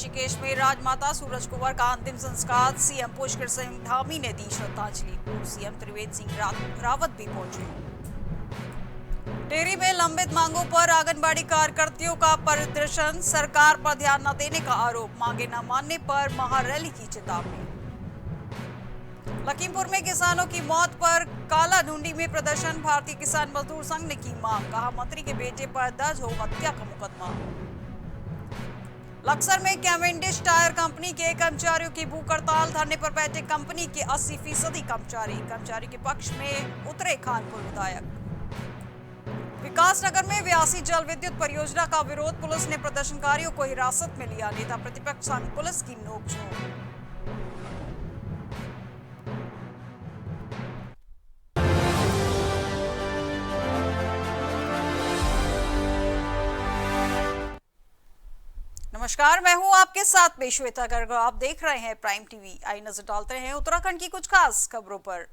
ऋषिकेश में राजमाता सूरज कुंवर का अंतिम संस्कार सीएम पुष्कर सिंह धामी ने दी श्रद्धांजलि। पूर्व सीएम त्रिवेंद्र सिंह रावत भी पहुंचे। टेहरी में लंबित मांगों पर आंगनबाड़ी कार्यकर्तियों का प्रदर्शन, सरकार पर ध्यान न देने का आरोप, मांगे न मानने पर महारैली की चेतावनी। लखीमपुर में किसानों की मौत पर काला ढूंढी में प्रदर्शन, भारतीय किसान मजदूर संघ ने की मांग, कहा मंत्री के बेटे पर दर्ज हो हत्या का मुकदमा। लक्सर में कैवेंडिश टायर कंपनी के कर्मचारियों की भूख हड़ताल, धरने पर बैठे कंपनी के 80% कर्मचारी के पक्ष में उतरे खानपुर विधायक। विकासनगर में 82 जल विद्युत परियोजना का विरोध, पुलिस ने प्रदर्शनकारियों को हिरासत में लिया, नेता प्रतिपक्ष संग पुलिस की नोकझोंक। नमस्कार, मैं हूं आपके साथ में श्वेता गर्ग। आप देख रहे हैं प्राइम टीवी। आई नजर डालते हैं उत्तराखंड की कुछ खास खबरों पर।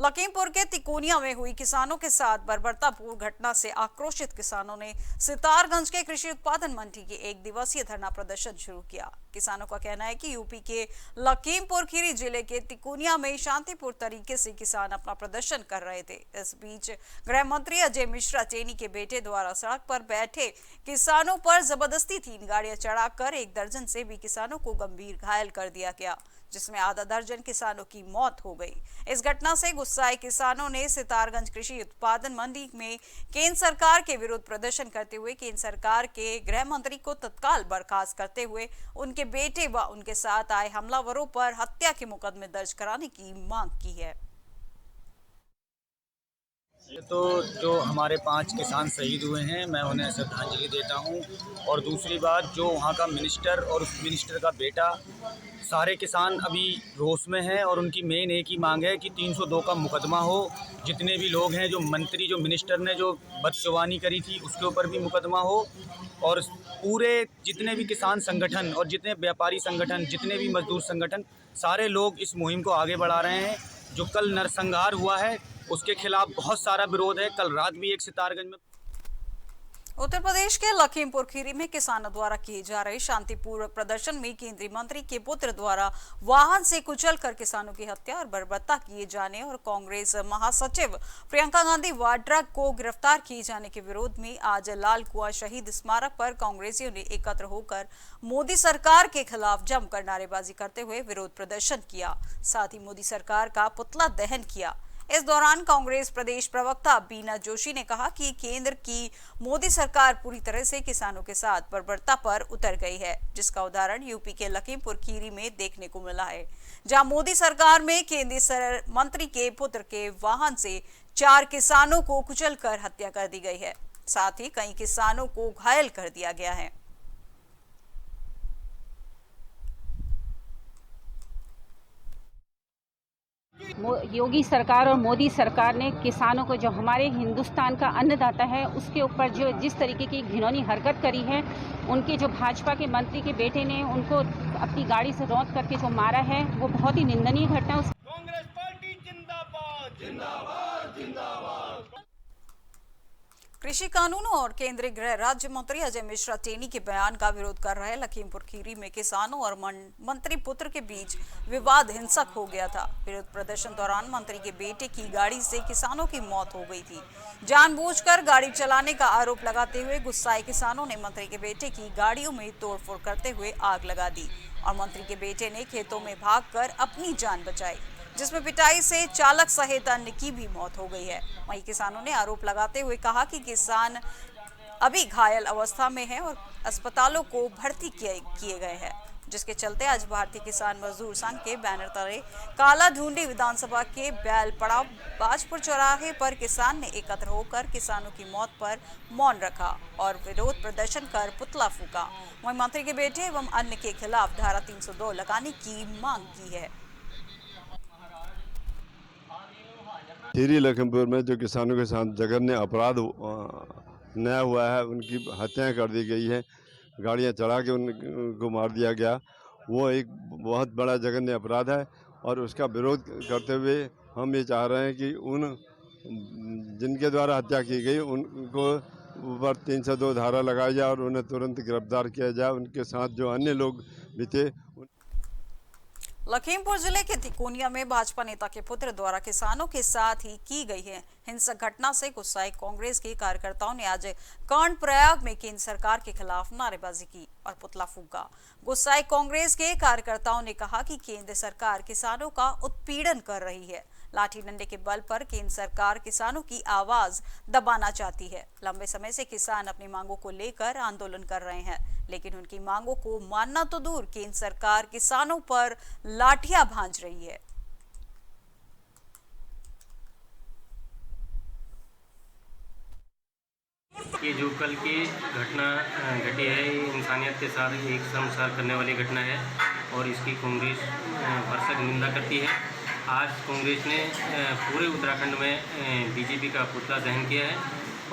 लखीमपुर के तिकोनिया में हुई किसानों के साथ बर्बरतापूर्ण घटना से आक्रोशित किसानों ने सितारगंज के कृषि उत्पादन मंडी के 1 दिवसीय धरना प्रदर्शन शुरू किया। किसानों का कहना है कि यूपी के लखीमपुर खीरी जिले के तिकोनिया में शांतिपूर्ण तरीके से किसान अपना प्रदर्शन कर रहे थे। इस बीच गृह मंत्री अजय मिश्रा टेनी के बेटे द्वारा सड़क पर बैठे किसानों पर जबरदस्ती 3 गाड़ियां चढ़ाकर 1 दर्जन से भी किसानों को गंभीर घायल कर दिया गया, जिसमें आधा दर्जन किसानों की मौत हो गई। इस घटना से गुस्साए किसानों ने सितारगंज कृषि उत्पादन मंडी में केंद्र सरकार के विरुद्ध प्रदर्शन करते हुए केंद्र सरकार के गृह मंत्री को तत्काल बर्खास्त करते हुए उनके बेटे व उनके साथ आए हमलावरों पर हत्या के मुकदमे दर्ज कराने की मांग की है। तो जो हमारे 5 किसान शहीद हुए हैं, मैं उन्हें श्रद्धांजलि देता हूं। और दूसरी बात, जो वहां का मिनिस्टर और उस मिनिस्टर का बेटा, सारे किसान अभी रोष में हैं और उनकी मेन एक ही मांग है कि 302 का मुकदमा हो। जितने भी लोग हैं, जो मंत्री, जो मिनिस्टर ने जो बदचुवानी करी थी, उसके ऊपर भी मुकदमा हो। और पूरे जितने भी किसान संगठन और जितने व्यापारी संगठन, जितने भी मजदूर संगठन, सारे लोग इस मुहिम को आगे बढ़ा रहे हैं। जो कल नरसंहार हुआ है उसके खिलाफ बहुत सारा विरोध है। कल रात भी एक सितारगंज में। उत्तर प्रदेश के लखीमपुर खीरी में किसानों द्वारा किए जा रहे शांतिपूर्वक प्रदर्शन में केंद्रीय मंत्री के पुत्र द्वारा वाहन से कुचलकर किसानों की हत्या और बर्बरता किए जाने और कांग्रेस महासचिव प्रियंका गांधी वाड्रा को गिरफ्तार किए जाने के विरोध में आज लाल कुआं शहीद स्मारक पर कांग्रेसियों ने एकत्र होकर मोदी सरकार के खिलाफ जमकर नारेबाजी करते हुए विरोध प्रदर्शन किया। साथ ही मोदी सरकार का पुतला दहन किया। इस दौरान कांग्रेस प्रदेश प्रवक्ता बीना जोशी ने कहा कि केंद्र की मोदी सरकार पूरी तरह से किसानों के साथ बर्बरता पर उतर गई है, जिसका उदाहरण यूपी के लखीमपुर खीरी में देखने को मिला है, जहां मोदी सरकार में केंद्रीय मंत्री के पुत्र के वाहन से 4 किसानों को कुचलकर हत्या कर दी गई है। साथ ही कई किसानों को घायल कर दिया गया है। योगी सरकार और मोदी सरकार ने किसानों को, जो हमारे हिंदुस्तान का अन्नदाता है, उसके ऊपर जो जिस तरीके की घिनौनी हरकत करी है, उनके जो भाजपा के मंत्री के बेटे ने उनको अपनी गाड़ी से रौंद करके जो मारा है, वो बहुत ही निंदनीय घटना। कांग्रेस पार्टी जिंदाबाद जिंदाबाद जिंदाबाद। कृषि कानूनों और केंद्रीय गृह राज्य मंत्री अजय मिश्रा टेनी के बयान का विरोध कर रहे लखीमपुर खीरी में किसानों और मंत्री पुत्र के बीच विवाद हिंसक हो गया था। विरोध प्रदर्शन दौरान मंत्री के बेटे की गाड़ी से किसानों की मौत हो गई थी। जानबूझकर गाड़ी चलाने का आरोप लगाते हुए गुस्साए किसानों ने मंत्री के बेटे की गाड़ियों में तोड़फोड़ करते हुए आग लगा दी और मंत्री के बेटे ने खेतों में भागकर अपनी जान बचाई, जिसमें पिटाई से चालक सहित अन्य की भी मौत हो गई है। वहीं किसानों ने आरोप लगाते हुए कहा कि किसान अभी घायल अवस्था में हैं और अस्पतालों को भर्ती किए गए हैं, जिसके चलते आज भारतीय किसान मजदूर संघ के बैनर तले काला ढूंढी विधानसभा के बैल पड़ाव बाजपुर चौराहे पर किसान ने एकत्र होकर किसानों की मौत पर मौन रखा और विरोध प्रदर्शन कर पुतला फूका। वहीं मंत्री के बेटे एवं अन्य के खिलाफ धारा 302 लगाने की मांग की है। खीरी लखीमपुर में जो किसानों के साथ जघन्य अपराध नया हुआ है, उनकी हत्याएं कर दी गई है, गाड़ियां चढ़ा के उनको मार दिया गया, वो एक बहुत बड़ा जघन्य अपराध है। और उसका विरोध करते हुए हम ये चाह रहे हैं कि उन जिनके द्वारा हत्या की गई उनको ऊपर 302 धारा लगाई जाए और उन्हें तुरंत गिरफ्तार किया जाए। उनके साथ जो अन्य लोग भी थे। लखीमपुर जिले के तिकोनिया में भाजपा नेता के पुत्र द्वारा किसानों के साथ ही की गई है हिंसक घटना से गुस्साए कांग्रेस के कार्यकर्ताओं ने आज कर्णप्रयाग में केंद्र सरकार के खिलाफ नारेबाजी की और पुतला फूंका। गुस्साए कांग्रेस के कार्यकर्ताओं ने कहा कि केंद्र सरकार किसानों का उत्पीड़न कर रही है। लाठी डंडे के बल पर केंद्र सरकार किसानों की आवाज दबाना चाहती है। लंबे समय से किसान अपनी मांगों को लेकर आंदोलन कर रहे हैं, लेकिन उनकी मांगों को मानना तो दूर, केंद्र सरकार किसानों पर लाठियां भांज रही है। ये जो कल की घटना घटी है, ये इंसानियत के साथ एक शर्मसार करने वाली घटना है और इसकी कांग्रेस भरसक निंदा करती है। आज कांग्रेस ने पूरे उत्तराखंड में बीजेपी का पुतला दहन किया है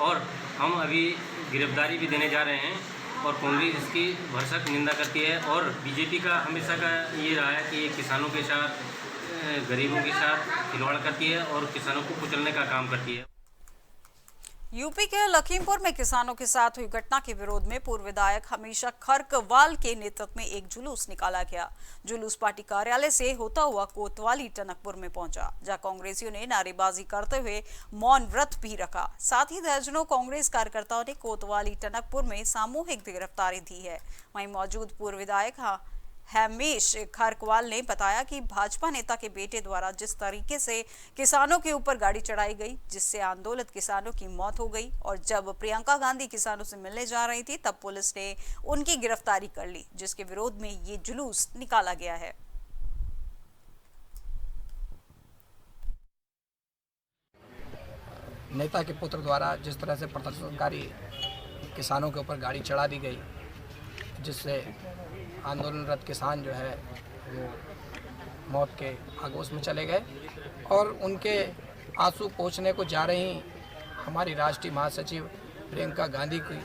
और हम अभी गिरफ्तारी भी देने जा रहे हैं और कांग्रेस इसकी भरसक निंदा करती है। और बीजेपी का हमेशा का ये रहा है कि ये किसानों के साथ, गरीबों के साथ खिलवाड़ करती है और किसानों को कुचलने का काम करती है। यूपी के लखीमपुर में किसानों के साथ हुई घटना के विरोध में पूर्व विधायक हमीशा खरकवाल के नेतृत्व में एक जुलूस निकाला गया। जुलूस पार्टी कार्यालय से होता हुआ कोतवाली टनकपुर में पहुंचा, जहां कांग्रेसियों ने नारेबाजी करते हुए मौन व्रत भी रखा। साथ ही दर्जनों कांग्रेस कार्यकर्ताओं ने कोतवाली टनकपुर में सामूहिक गिरफ्तारी दी है। वहीं मौजूद पूर्व विधायक हमीश खरकवाल ने बताया कि भाजपा नेता के बेटे द्वारा जिस तरीके से किसानों के ऊपर गाड़ी चढ़ाई गई, जिससे आंदोलित किसानों की मौत हो गई, और जब प्रियंका गांधी किसानों से मिलने जा रही थी तब पुलिस ने उनकी गिरफ्तारी कर ली, जिसके विरोध में ये जुलूस निकाला गया है। नेता के पुत्र द्वारा जिस तरह से प्रदर्शनकारी किसानों के ऊपर गाड़ी चढ़ा दी गई, जिससे आंदोलनरत किसान जो है वो मौत के आगोश में चले गए और उनके आंसू पोंछने को जा रही हमारी राष्ट्रीय महासचिव प्रियंका गांधी की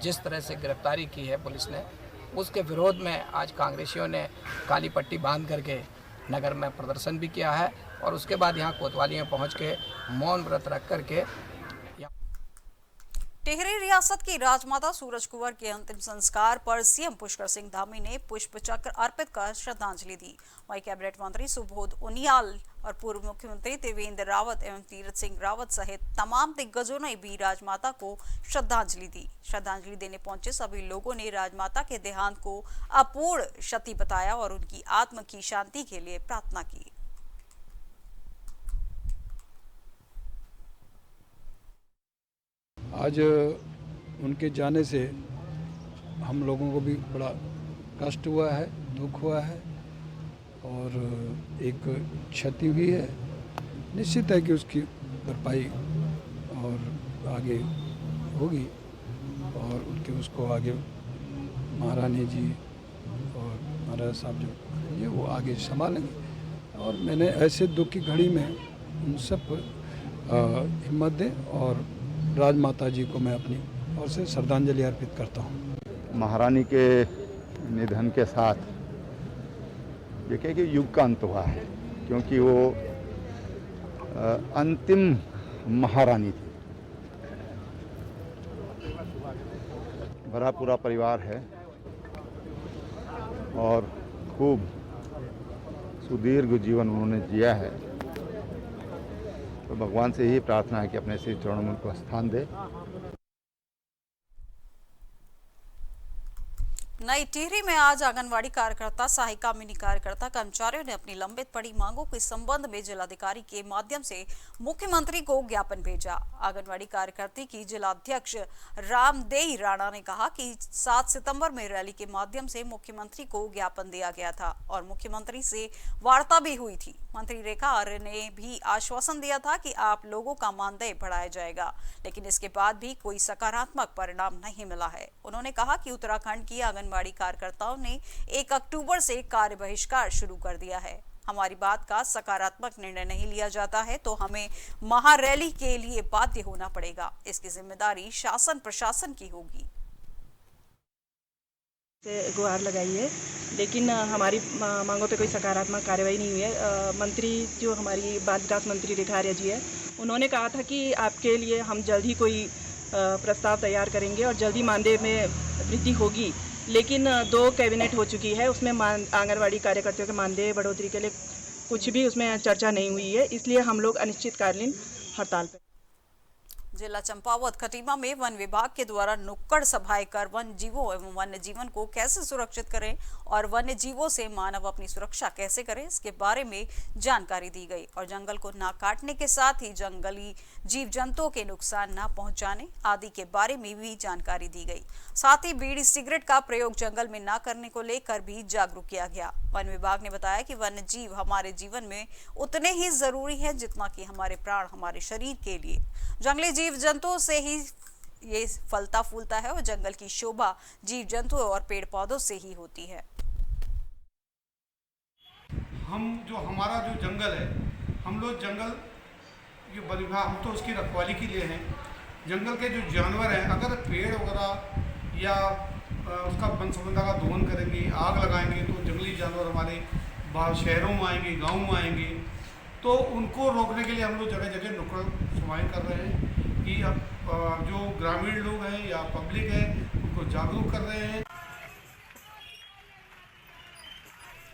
जिस तरह से गिरफ्तारी की है पुलिस ने, उसके विरोध में आज कांग्रेसियों ने काली पट्टी बांध करके नगर में प्रदर्शन भी किया है और उसके बाद यहाँ कोतवाली में पहुँच के मौन व्रत रख करके टिहरी रियासत की राजमाता सूरज कुंवर के अंतिम संस्कार पर सीएम पुष्कर सिंह धामी ने पुष्प चक्र अर्पित कर श्रद्धांजलि दी। वहीं कैबिनेट मंत्री सुबोध उनियाल और पूर्व मुख्यमंत्री त्रिवेंद्र रावत एवं तीरथ सिंह रावत सहित तमाम दिग्गजों ने भी राजमाता को श्रद्धांजलि दी। श्रद्धांजलि देने पहुंचे सभी लोगों ने राजमाता के देहांत को अपूर्ण क्षति बताया और उनकी आत्मा की शांति के लिए प्रार्थना की। आज उनके जाने से हम लोगों को भी बड़ा कष्ट हुआ है, दुख हुआ है और एक क्षति हुई है। निश्चित है कि उसकी भरपाई और आगे होगी और उनके उसको आगे महारानी जी और महाराज साहब जो ये वो आगे संभालेंगे। और मैंने ऐसे दुख की घड़ी में उन सब हिम्मत दें और राजमाता जी को मैं अपनी ओर से श्रद्धांजलि अर्पित करता हूँ। महारानी के निधन के साथ देखिए कि युग का अंत हुआ है, क्योंकि वो अंतिम महारानी थी। भरा पूरा परिवार है और खूब सुदीर्घ जीवन उन्होंने जिया है, तो भगवान से यही प्रार्थना है कि अपने श्री चरणों में उनको स्थान दे। नई टिहरी में आज आंगनवाड़ी कार्यकर्ता, सहायिका, मिनी कार्यकर्ता कर्मचारियों ने अपनी लंबित पड़ी मांगों के संबंध में जिलाधिकारी के माध्यम से मुख्यमंत्री को ज्ञापन भेजा। आंगनवाड़ी कार्यकर्ती की जिलाध्यक्ष रामदेई राणा ने कहा कि 7 सितंबर में रैली के माध्यम से मुख्यमंत्री को ज्ञापन दिया गया था और मुख्यमंत्री से वार्ता भी हुई थी। मंत्री रेखा आर्य ने भी आश्वासन दिया था कि आप लोगों का मानदेय बढ़ाया जाएगा, लेकिन इसके बाद भी कोई सकारात्मक परिणाम नहीं मिला है। उन्होंने कहा कि उत्तराखंड की आंगनवाड़ी कार्यकर्ताओं ने 1 अक्टूबर से कार्य बहिष्कार शुरू कर दिया है। हमारी बात का सकारात्मक निर्णय नहीं लिया जाता है तो हमें महारैली के लिए बाध्य होना पड़ेगा। इसकी जिम्मेदारी शासन प्रशासन की होगी। गुहार लगाई है, लेकिन हमारी मांगों पे कोई सकारात्मक कार्रवाई नहीं हुई है। मंत्री जो हमारी बाल विकास मंत्री रेखा आर्य जी है, उन्होंने कहा था कि आपके लिए हम जल्द ही कोई प्रस्ताव तैयार करेंगे और जल्दी मानदेय में वृद्धि होगी। लेकिन 2 कैबिनेट हो चुकी है, उसमें आंगनवाड़ी कार्यकर्ताओं के मानदेय बढ़ोतरी के लिए कुछ भी उसमें चर्चा नहीं हुई है, इसलिए हम लोग अनिश्चितकालीन हड़ताल पर। जिला चंपावत खटीमा में वन विभाग के द्वारा नुक्कड़ सभाएं कर वन जीवों एवं वन्य जीवन को कैसे सुरक्षित करें और वन्य जीवों से मानव अपनी सुरक्षा कैसे करे, इसके बारे में जानकारी दी गई और जंगल को ना काटने के साथ ही जंगली जीव जंतुओं के नुकसान ना पहुंचाने आदि के बारे में भी जानकारी दी गई। साथ ही बीड़ी सिगरेट का प्रयोग जंगल में ना करने को लेकर भी जागरूक किया गया। वन विभाग ने बताया कि वन्य जीव हमारे जीवन में उतने ही जरूरी है जितना कि हमारे प्राण हमारे शरीर के लिए। जंगली जीव जंतुओं से ही ये फलता फूलता है और जंगल की शोभा जीव जंतुओं और पेड़ पौधों से ही होती है। हमारा जो जंगल है, हम लोग जंगल ये वन विभाग, हम तो उसकी रखवाली के लिए हैं। जंगल के जो जानवर हैं, अगर पेड़ वगैरह या उसका वन संपदा का दोहन करेंगे, आग लगाएंगे, तो जंगली जानवर हमारे बाहर शहरों में आएंगे, गाँव में आएंगे। तो उनको रोकने के लिए हम लोग जगह जगह नुक्कड़ सभाएं कर रहे हैं कि अब जो ग्रामीण लोग हैं या पब्लिक है उनको जागरूक कर रहे हैं।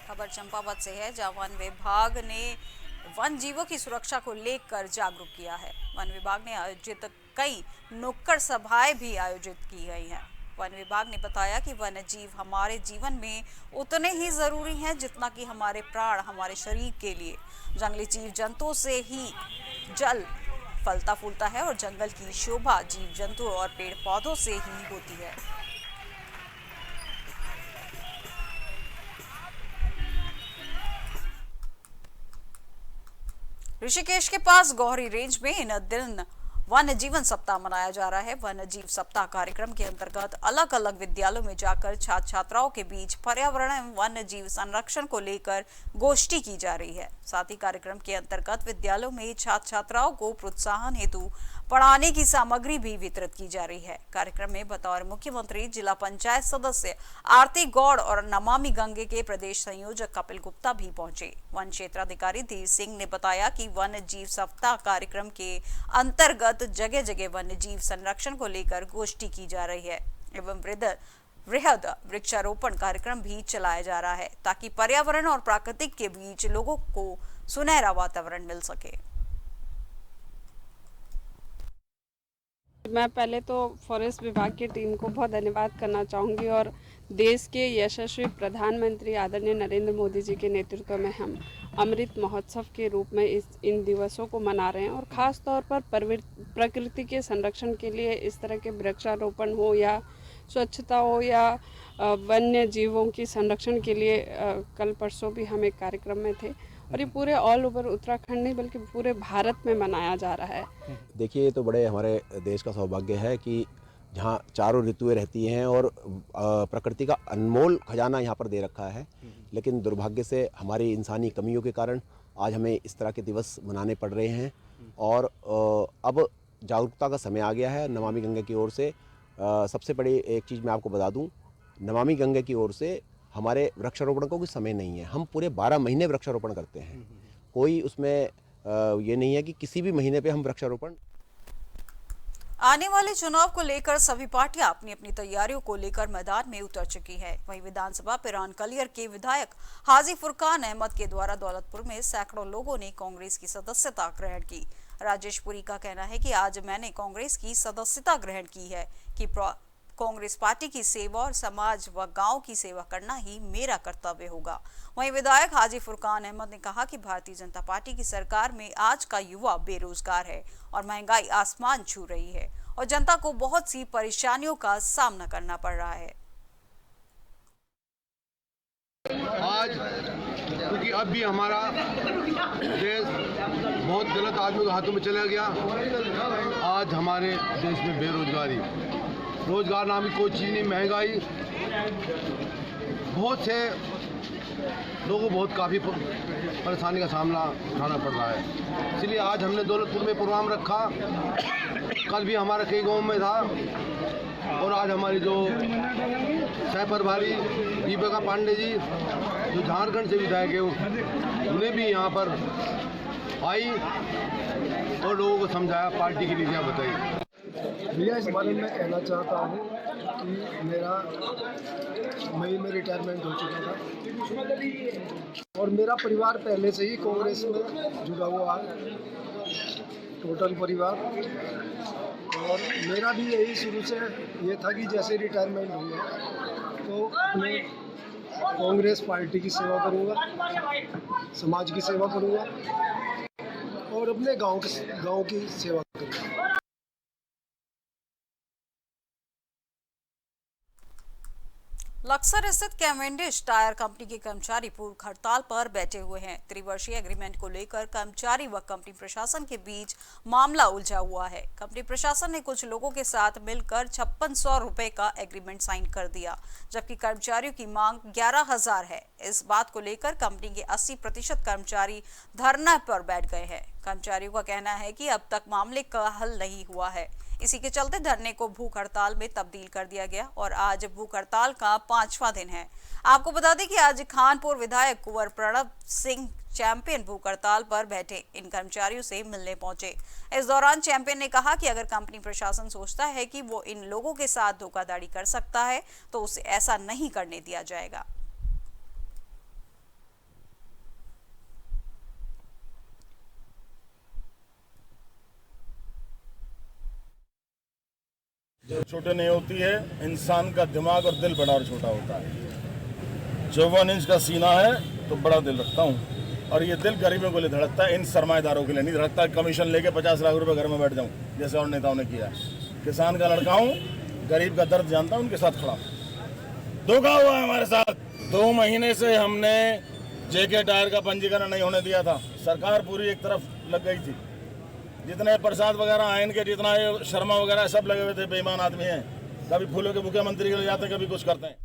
खबर चंपावत से है, जहां वन विभाग ने वन जीवों की सुरक्षा को लेकर जागरूक किया है। वन विभाग ने आयोजित कई नुक्कड़ सभाएं भी आयोजित की गई हैं। वन विभाग ने बताया कि वन्य जीव हमारे जीवन में उतने ही जरूरी हैं जितना कि हमारे प्राण हमारे शरीर के लिए। जंगली जीव जंतुओं से ही जल फलता फूलता है और जंगल की शोभा जीव जंतुओं और पेड़ पौधों से ही होती है। ऋषिकेश के पास गौहरी रेंज में इन दिन वन्य जीवन सप्ताह मनाया जा रहा है। वन्य जीव सप्ताह कार्यक्रम के अंतर्गत अलग अलग विद्यालयों में जाकर छात्र छात्राओं के बीच पर्यावरण एवं वन्य जीव संरक्षण को लेकर गोष्ठी की जा रही है। साथ ही कार्यक्रम के अंतर्गत विद्यालयों में छात्र छात्राओं को प्रोत्साहन हेतु पढ़ाने की सामग्री भी वितरित की जा रही है। कार्यक्रम में बतौर मुख्यमंत्री जिला पंचायत सदस्य आरती गौड़ और नमामि गंगे के प्रदेश संयोजक कपिल गुप्ता भी पहुंचे। वन क्षेत्राधिकारी धीर सिंह ने बताया कि वन्य जीव सप्ताह कार्यक्रम के अंतर्गत जगह जगह वन्य जीव संरक्षण को लेकर गोष्ठी की जा रही है एवं वृहद वृक्षारोपण कार्यक्रम भी चलाया जा रहा है ताकि पर्यावरण और प्राकृतिक के बीच लोगों को सुनहरा वातावरण मिल सके। मैं पहले तो फॉरेस्ट विभाग की टीम को बहुत धन्यवाद करना चाहूँगी और देश के यशस्वी प्रधानमंत्री आदरणीय नरेंद्र मोदी जी के नेतृत्व में हम अमृत महोत्सव के रूप में इन दिवसों को मना रहे हैं और ख़ास तौर पर प्रकृति के संरक्षण के लिए इस तरह के वृक्षारोपण हो या स्वच्छता हो या वन्य जीवों की संरक्षण के लिए कल परसों भी हम एक कार्यक्रम में थे और ये पूरे ऑल ओवर उत्तराखंड नहीं बल्कि पूरे भारत में मनाया जा रहा है। देखिए, ये तो बड़े हमारे देश का सौभाग्य है कि जहाँ चारों ऋतुएं रहती हैं और प्रकृति का अनमोल खजाना यहाँ पर दे रखा है, लेकिन दुर्भाग्य से हमारी इंसानी कमियों के कारण आज हमें इस तरह के दिवस मनाने पड़ रहे हैं। और अब जागरूकता का समय आ गया है नमामि गंगे की ओर से। सबसे बड़ी एक चीज़ मैं आपको बता दूँ, नमामि गंगे की ओर से हमारे वृक्षारोपण को कोई समय नहीं है। हम पूरे 12 महीने वृक्षारोपण करते हैं, कोई उसमें ये नहीं है कि किसी भी महीने पे हम वृक्षारोपण। आने वाले चुनाव को लेकर सभी पार्टियां अपनी अपनी तैयारियों को लेकर मैदान में उतर चुकी है। वहीं विधानसभा पिरान कलियर के विधायक हाजी फुरकान अहमद के द्वारा दौलतपुर में सैकड़ों लोगों ने कांग्रेस की सदस्यता ग्रहण की। राजेश पुरी का कहना है कि आज मैंने कांग्रेस की सदस्यता ग्रहण की है कि कांग्रेस पार्टी की सेवा और समाज व गांव की सेवा करना ही मेरा कर्तव्य होगा। वहीं विधायक हाजी फुरकान अहमद ने कहा कि भारतीय जनता पार्टी की सरकार में आज का युवा बेरोजगार है और महंगाई आसमान छू रही है और जनता को बहुत सी परेशानियों का सामना करना पड़ रहा है। आज क्योंकि अब भी हमारा देश बहुत गलत आदमियों के हाथों में चला गया, आज हमारे देश में बेरोजगारी, रोजगार नाम की कोई चीज़ नहीं, महंगाई, बहुत से लोगों को बहुत काफ़ी परेशानी का सामना उठाना पड़ रहा है। इसलिए आज हमने दौलतपुर में प्रोग्राम रखा, कल भी हमारा कई गाँव में था और आज हमारी जो सह प्रभारी दीपिका पांडे जी जो झारखंड से विधायक है उन्हें भी यहाँ पर आई और लोगों को समझाया, पार्टी की नीतियाँ बताई। भैया इस बारे में कहना चाहता हूँ कि मेरा मई में रिटायरमेंट हो चुका था और मेरा परिवार पहले से ही कांग्रेस में जुड़ा हुआ है, टोटल परिवार। और मेरा भी यही शुरू से ये था कि जैसे रिटायरमेंट होगा तो अपने कांग्रेस पार्टी की सेवा करूँगा, समाज की सेवा करूँगा और अपने गांव की सेवा करूँगा। लक्सर स्थित कैवेंडिश टायर कंपनी के कर्मचारी पूर्व हड़ताल पर बैठे हुए हैं। त्रिवर्षीय एग्रीमेंट को लेकर कर्मचारी व कंपनी प्रशासन के बीच मामला उलझा हुआ है। कंपनी प्रशासन ने कुछ लोगों के साथ मिलकर 5600 रुपए का एग्रीमेंट साइन कर दिया, जबकि कर्मचारियों की मांग 11,000 है। इस बात को लेकर कंपनी के 80% कर्मचारी धरना पर बैठ गए हैं। कर्मचारियों का कहना है कि अब तक मामले का हल नहीं हुआ है। इसी के चलते धरने को भूख हड़ताल में तब्दील कर दिया गया और आज भूख हड़ताल का 5वां दिन है। आपको बता दें कि आज खानपुर विधायक कुंवर प्रणब सिंह चैंपियन भूख हड़ताल पर बैठे इन कर्मचारियों से मिलने पहुंचे। इस दौरान चैंपियन ने कहा कि अगर कंपनी प्रशासन सोचता है कि वो इन लोगों के साथ धोखाधड़ी कर सकता है तो उसे ऐसा नहीं करने दिया जाएगा। जो छोटे नहीं होती है, इंसान का दिमाग और दिल बड़ा और छोटा होता है। 54 इंच का सीना है तो बड़ा दिल रखता हूँ और ये दिल गरीबों के लिए धड़कता है, इन सरमाएदारों के लिए नहीं धड़कता। कमीशन लेके 50 लाख रुपए घर में बैठ जाऊँ जैसे और नेताओं ने किया है। किसान का लड़का हूँ, गरीब का दर्द जानता हूँ, उनके साथ खड़ा हूँ। धोखा हुआ है हमारे साथ। 2 महीने से हमने जेके टायर का पंजीकरण नहीं होने दिया था। सरकार पूरी एक तरफ लग गई थी। जितने प्रसाद वगैरह आयन के, जितना ये शर्मा वगैरह सब लगे हुए थे, बेईमान आदमी हैं। कभी फूलों के मुख्यमंत्री के लिए जाते, कभी कुछ करते हैं।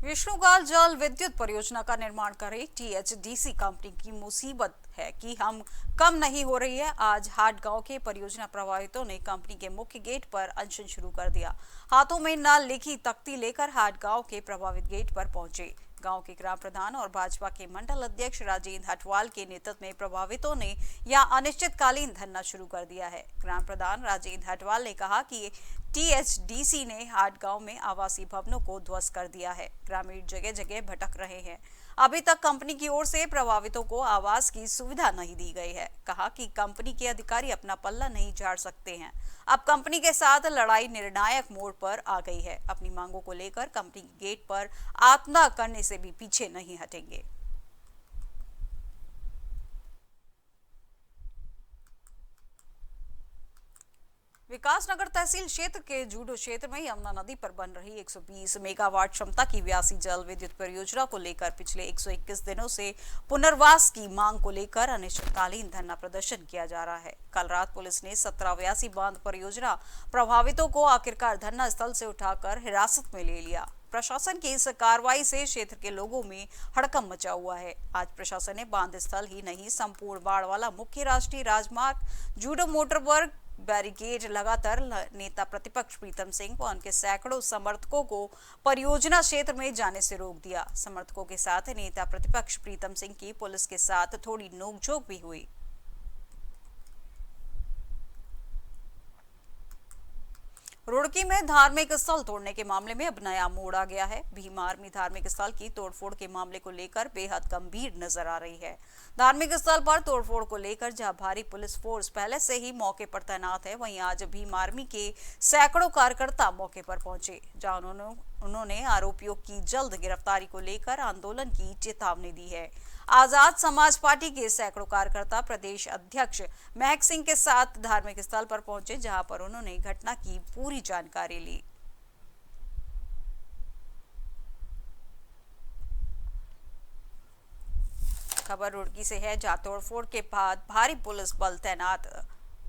विष्णुगाल जल विद्युत परियोजना का निर्माण करे टीएचडीसी कंपनी की मुसीबत है कि हम कम नहीं हो रही है। आज हाट गांव के परियोजना प्रभावितों ने कंपनी के मुख्य गेट पर अनशन शुरू कर दिया। हाथों में न लिखी तख्ती लेकर हाट गांव के प्रभावित गेट पर पहुंचे। गांव के ग्राम प्रधान और भाजपा के मंडल अध्यक्ष राजेंद्र हटवाल के नेतृत्व में प्रभावितों ने यहां अनिश्चितकालीन धरना शुरू कर दिया है। ग्राम प्रधान राजेंद्र हटवाल ने कहा कि टीएचडीसी ने हाट गांव में आवासीय भवनों को ध्वस्त कर दिया है। ग्रामीण जगह जगह भटक रहे हैं। अभी तक कंपनी की ओर से प्रभावितों को आवास की सुविधा नहीं दी गई है। कहा कि कंपनी के अधिकारी अपना पल्ला नहीं झाड़ सकते हैं। अब कंपनी के साथ लड़ाई निर्णायक मोड़ पर आ गई है। अपनी मांगों को लेकर कंपनी के गेट पर आत्मदाह करने से भी पीछे नहीं हटेंगे। विकासनगर तहसील क्षेत्र के जूडो क्षेत्र में यमुना नदी पर बन रही 120 मेगावाट क्षमता की व्यासी जल विद्युत परियोजना को लेकर पिछले 121 दिनों से पुनर्वास की मांग को लेकर अनिश्चितकालीन धरना प्रदर्शन किया जा रहा है। कल रात पुलिस ने 17 व्यासी बांध परियोजना प्रभावितों को आखिरकार धरना स्थल से उठाकर हिरासत में ले लिया। प्रशासन की इस कार्रवाई से क्षेत्र के लोगों में हड़कंप मचा हुआ है। आज प्रशासन ने बांध स्थल ही नहीं, संपूर्ण बाढ़ वाला मुख्य राष्ट्रीय राजमार्ग जूडो मोटरवर्ग बैरिकेड लगातार नेता प्रतिपक्ष प्रीतम सिंह व उनके सैकड़ों समर्थकों को परियोजना क्षेत्र में जाने से रोक दिया। समर्थकों के साथ नेता प्रतिपक्ष प्रीतम सिंह की पुलिस के साथ थोड़ी नोकझोंक भी हुई। रुड़की में धार्मिक स्थल तोड़ने के मामले में अब नया मोड़ आ गया है। भीम आर्मी धार्मिक स्थल की तोड़फोड़ के मामले को लेकर बेहद गंभीर नजर आ रही है। धार्मिक स्थल पर तोड़फोड़ को लेकर जहां भारी पुलिस फोर्स पहले से ही मौके पर तैनात है, वहीं आज भीम आर्मी के सैकड़ों कार्यकर्ता मौके पर पहुंचे, जहां उन्होंने आरोपियों की जल्द गिरफ्तारी को लेकर आंदोलन की चेतावनी दी है। आजाद समाज पार्टी के सैकड़ों कार्यकर्ता प्रदेश अध्यक्ष महक सिंह के साथ धार्मिक स्थल पर पहुंचे, जहां पर उन्होंने घटना की पूरी जानकारी ली। खबर रुड़की से है, जहां तोड़फोड़ के बाद भारी पुलिस बल तैनात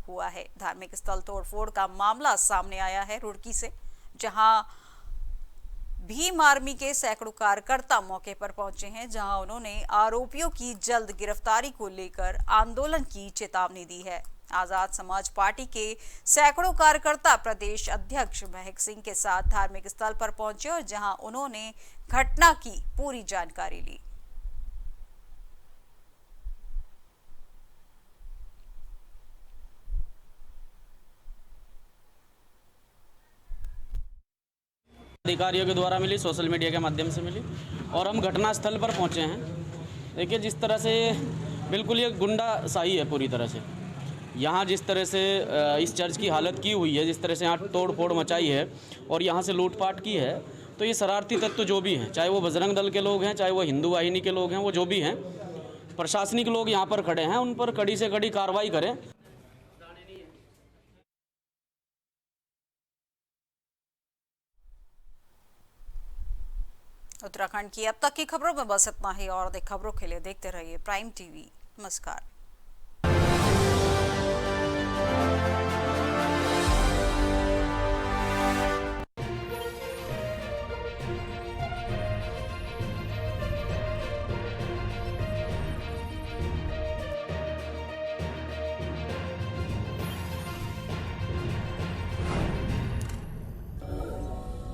हुआ है। धार्मिक स्थल तोड़फोड़ का मामला सामने आया है रुड़की से, जहां भीम आर्मी के सैकड़ों कार्यकर्ता मौके पर पहुंचे हैं, जहां उन्होंने आरोपियों की जल्द गिरफ्तारी को लेकर आंदोलन की चेतावनी दी है। आजाद समाज पार्टी के सैकड़ों कार्यकर्ता प्रदेश अध्यक्ष महक सिंह के साथ धार्मिक स्थल पर पहुंचे और जहां उन्होंने घटना की पूरी जानकारी ली। अधिकारियों के द्वारा मिली, सोशल मीडिया के माध्यम से मिली और हम घटनास्थल पर पहुंचे हैं। देखिए जिस तरह से बिल्कुल ये गुंडाशाही है पूरी तरह से। यहाँ जिस तरह से इस चर्च की हालत की हुई है, जिस तरह से यहाँ तोड़ फोड़ मचाई है और यहाँ से लूटपाट की है, तो ये शरारती तत्व जो भी हैं, चाहे वो बजरंग दल के लोग हैं, चाहे वो हिंदू वाहिनी के लोग हैं, वो जो भी हैं, प्रशासनिक लोग यहाँ पर खड़े हैं, उन पर कड़ी से कड़ी कार्रवाई करें। उत्तराखंड की अब तक की खबरों में बस इतना ही और अधिक खबरों के लिए देखते रहिए प्राइम टीवी। नमस्कार।